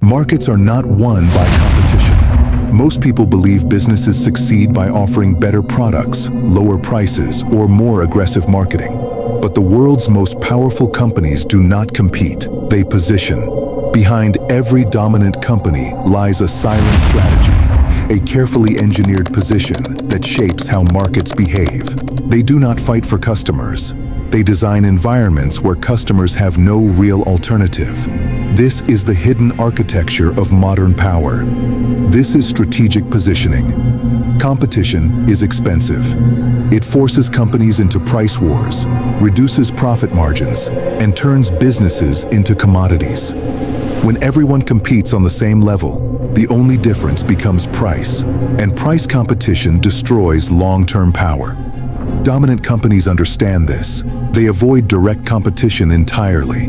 Markets are not won by competition. Most people believe businesses succeed by offering better products, lower prices, or more aggressive marketing. But the world's most powerful companies do not compete, they position. Behind every dominant company lies a silent strategy, a carefully engineered position that shapes how markets behave. They do not fight for customers. They design environments where customers have no real alternative. This is the hidden architecture of modern power. This is strategic positioning. Competition is expensive. It forces companies into price wars, reduces profit margins, and turns businesses into commodities. When everyone competes on the same level, the only difference becomes price, and price competition destroys long-term power. Dominant companies understand this. They avoid direct competition entirely.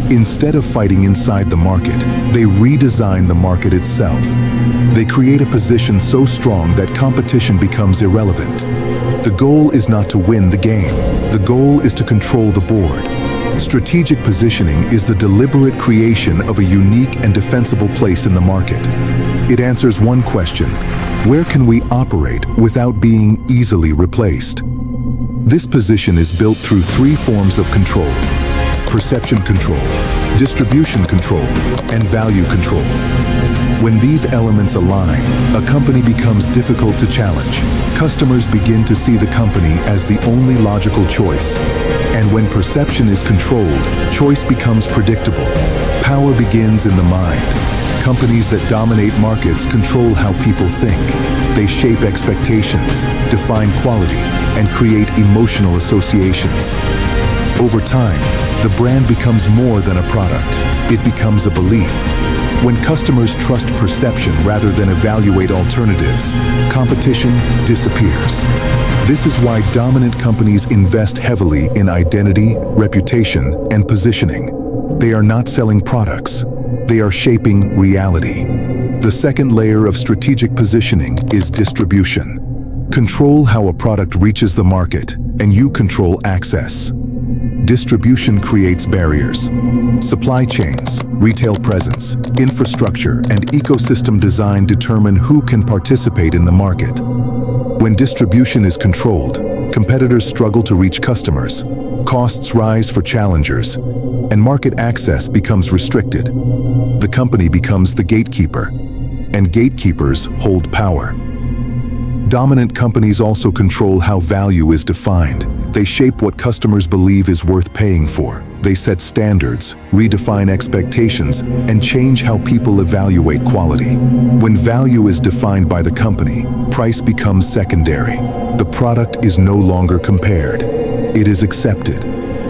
Instead of fighting inside the market, they redesign the market itself. They create a position so strong that competition becomes irrelevant. The goal is not to win the game. The goal is to control the board. Strategic positioning is the deliberate creation of a unique and defensible place in the market. It answers one question: where can we operate without being easily replaced? This position is built through three forms of control: perception control, distribution control, and value control. When these elements align, a company becomes difficult to challenge. Customers begin to see the company as the only logical choice. And when perception is controlled, choice becomes predictable. Power begins in the mind. Companies that dominate markets control how people think. They shape expectations, define quality, and create emotional associations. Over time, the brand becomes more than a product. It becomes a belief. When customers trust perception rather than evaluate alternatives, competition disappears. This is why dominant companies invest heavily in identity, reputation, and positioning. They are not selling products. They are shaping reality. The second layer of strategic positioning is distribution. Control how a product reaches the market, and you control access. Distribution creates barriers. Supply chains, retail presence, infrastructure, and ecosystem design determine who can participate in the market. When distribution is controlled, competitors struggle to reach customers, costs rise for challengers, and market access becomes restricted. The company becomes the gatekeeper, and gatekeepers hold power. Dominant companies also control how value is defined. They shape what customers believe is worth paying for. They set standards, redefine expectations, and change how people evaluate quality. When value is defined by the company, price becomes secondary. The product is no longer compared. It is accepted.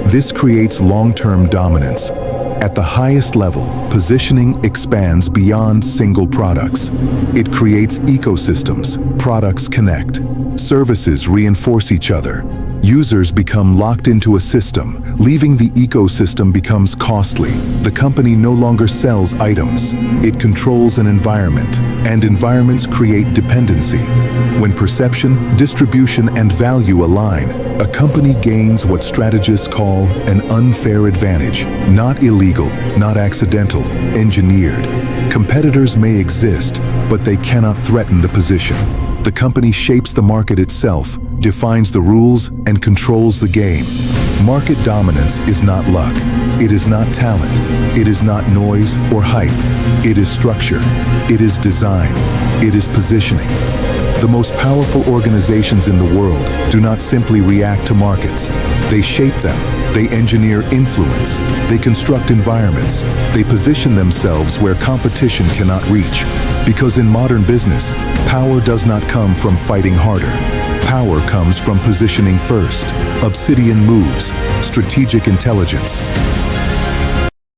This creates long-term dominance. At the highest level, positioning expands beyond single products. It creates ecosystems. Products connect. Services reinforce each other. Users become locked into a system. Leaving the ecosystem becomes costly. The company no longer sells items. It controls an environment, and environments create dependency. When perception, distribution, and value align, a company gains what strategists call an unfair advantage. Not illegal, not accidental, engineered. Competitors may exist, but they cannot threaten the position. The company shapes the market itself, defines the rules, and controls the game. Market dominance is not luck. It is not talent. It is not noise or hype. It is structure. It is design. It is positioning. The most powerful organizations in the world do not simply react to markets. They shape them. They engineer influence. They construct environments. They position themselves where competition cannot reach. Because in modern business, power does not come from fighting harder. Power comes from positioning first. Obsidian Moves, strategic intelligence.